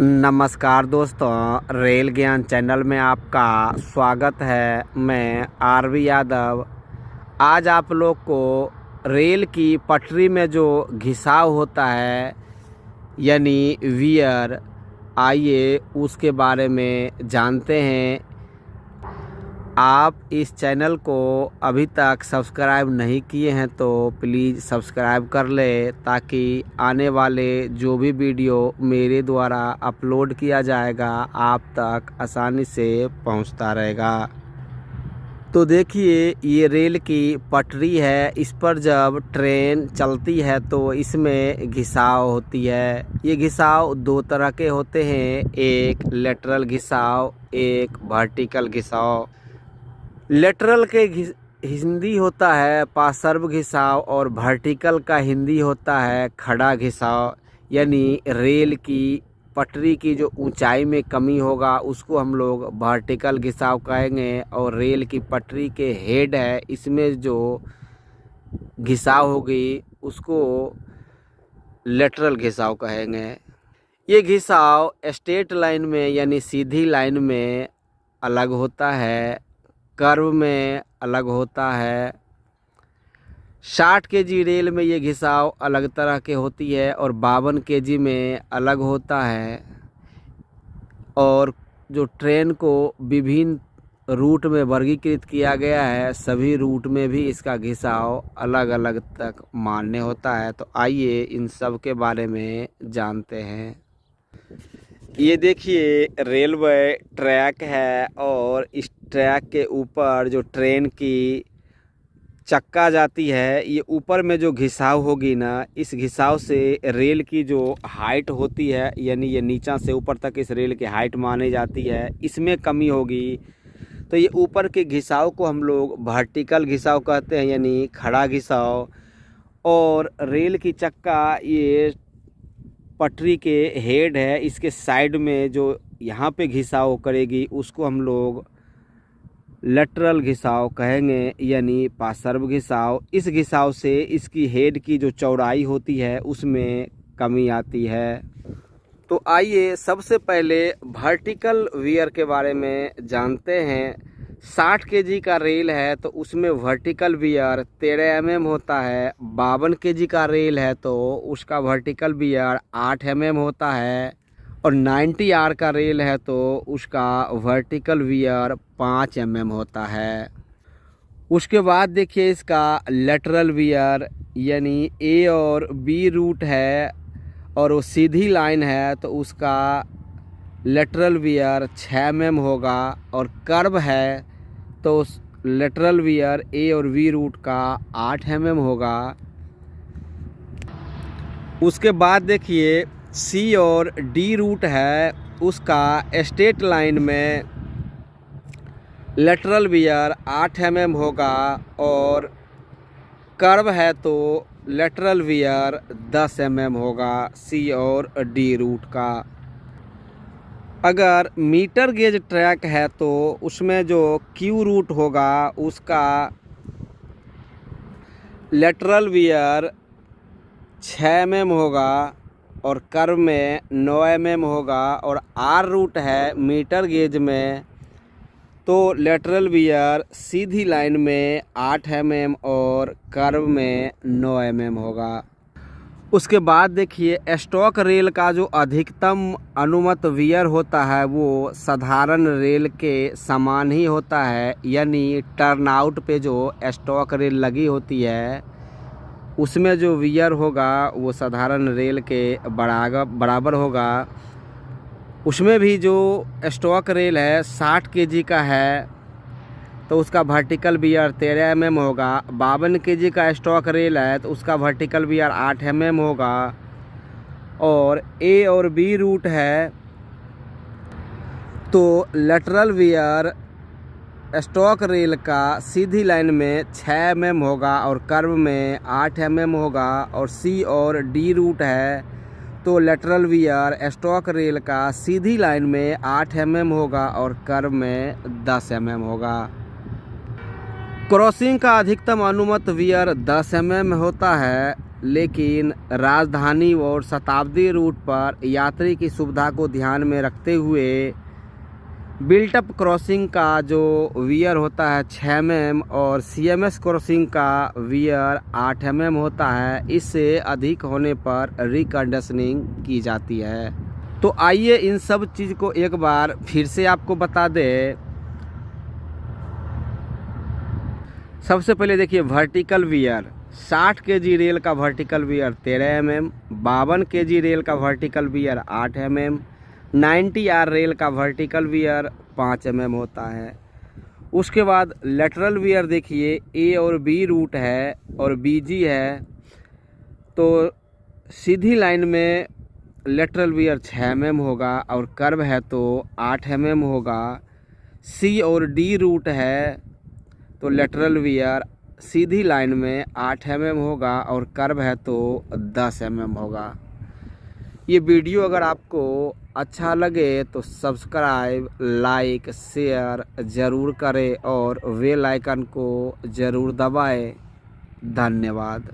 नमस्कार दोस्तों, रेल ज्ञान चैनल में आपका स्वागत है। मैं आरवी यादव। आज आप लोग को रेल की पटरी में जो घिसाव होता है यानी वियर, आइए उसके बारे में जानते हैं। आप इस चैनल को अभी तक सब्सक्राइब नहीं किए हैं तो प्लीज़ सब्सक्राइब कर लें, ताकि आने वाले जो भी वीडियो मेरे द्वारा अपलोड किया जाएगा आप तक आसानी से पहुंचता रहेगा। तो देखिए, ये रेल की पटरी है। इस पर जब ट्रेन चलती है तो इसमें घिसाव होती है। ये घिसाव दो तरह के होते हैं, एक लेटरल घिसाव, एक वर्टिकल घिसाव। लेटरल के हिंदी होता है पार्श्व घिसाव और वर्टिकल का हिंदी होता है खड़ा घिसाव। यानी रेल की पटरी की जो ऊंचाई में कमी होगा उसको हम लोग वर्टिकल घिसाव कहेंगे, और रेल की पटरी के हेड है इसमें जो घिसाव होगी उसको लेटरल घिसाव कहेंगे। ये घिसाव स्ट्रेट लाइन में यानी सीधी लाइन में अलग होता है, कर्व में अलग होता है। 60 केजी रेल में ये घिसाव अलग तरह के होती है और 52 केजी में अलग होता है। और जो ट्रेन को विभिन्न रूट में वर्गीकृत किया गया है, सभी रूट में भी इसका घिसाव अलग अलग तक मान्य होता है। तो आइए इन सब के बारे में जानते हैं। ये देखिए, रेलवे ट्रैक है और इस ट्रैक के ऊपर जो ट्रेन की चक्का जाती है, ये ऊपर में जो घिसाव होगी ना, इस घिसाव से रेल की जो हाइट होती है, यानी ये नीचा से ऊपर तक इस रेल की हाइट मानी जाती है, इसमें कमी होगी। तो ये ऊपर के घिसाव को हम लोग वर्टिकल घिसाव कहते हैं, यानी खड़ा घिसाव। और रेल की चक्का ये पटरी के हेड है, इसके साइड में जो यहाँ पे घिसाव करेगी उसको हम लोग लेटरल घिसाव कहेंगे, यानी पार्श्व घिसाव। इस घिसाव से इसकी हेड की जो चौड़ाई होती है उसमें कमी आती है। तो आइए सबसे पहले वर्टिकल वियर के बारे में जानते हैं। 60 केजी का रेल है तो उसमें वर्टिकल वियर 13 mm होता है। 52 केजी का रेल है तो उसका वर्टिकल वियर 8 mm होता है। और 90 आर का रेल है तो उसका वर्टिकल वियर 5 mm होता है। उसके बाद देखिए, इसका लेटरल वियर यानी ए और बी रूट है और वो सीधी लाइन है तो उसका लेटरल वियर 6 mm होगा। और कर्व है तो लेटरल वियर ए और बी रूट का 8 mm होगा। उसके बाद देखिए, सी और डी रूट है, उसका स्ट्रेट लाइन में लेटरल वियर 8 mm होगा और कर्व है तो लेटरल वियर 10 mm होगा सी और डी रूट का। अगर मीटर गेज ट्रैक है तो उसमें जो क्यू रूट होगा उसका लेटरल वियर 6 mm होगा और कर्व में 9 mm होगा। और आर रूट है मीटर गेज में तो लेटरल वियर सीधी लाइन में 8 mm और कर्व में 9 mm होगा। उसके बाद देखिए, स्टॉक रेल का जो अधिकतम अनुमत वियर होता है वो साधारण रेल के समान ही होता है, यानी टर्नआउट पे जो स्टॉक रेल लगी होती है उसमें जो वियर होगा वो साधारण रेल के बराबर होगा। उसमें भी जो स्टॉक रेल है 60 केजी का है तो उसका वर्टिकल वियर 13 mm होगा। 52 केजी का स्टॉक रेल है तो उसका वर्टिकल वियर 8 mm होगा। और ए और बी रूट है तो लेटरल वियर स्टॉक रेल का सीधी लाइन में 6 mm होगा और कर्व में 8 mm होगा। और सी और डी रूट है तो लेटरल वियर स्टॉक रेल का सीधी लाइन में 8 mm होगा और कर्व में 10 mm होगा। क्रॉसिंग का अधिकतम अनुमत वियर 10 mm होता है। लेकिन राजधानी और शताब्दी रूट पर यात्री की सुविधा को ध्यान में रखते हुए बिल्टअप क्रॉसिंग का जो वियर होता है 6 mm और CMS क्रॉसिंग का वियर 8 mm होता है। इससे अधिक होने पर रिकंडीशनिंग की जाती है। तो आइए इन सब चीज़ को एक बार फिर से आपको बता दें। सबसे पहले देखिए वर्टिकल वियर 60 kg रेल का vertical wear 13 mm, 52 kg rail का vertical wear 8 mm, 90R rail का वर्टिकल वियर 5 mm होता है। उसके बाद लेटरल वियर देखिए A और B रूट है और BG है, तो सीधी लाइन में लेटरल वियर 6 mm होगा और कर्व है तो 8 mm होगा। C और D रूट है तो लेटरल वियर सीधी लाइन में 8 mm होगा और कर्व है तो 10 mm होगा। ये वीडियो अगर आपको अच्छा लगे तो सब्सक्राइब, लाइक, शेयर ज़रूर करें और बेल आइकन को ज़रूर दबाएं। धन्यवाद।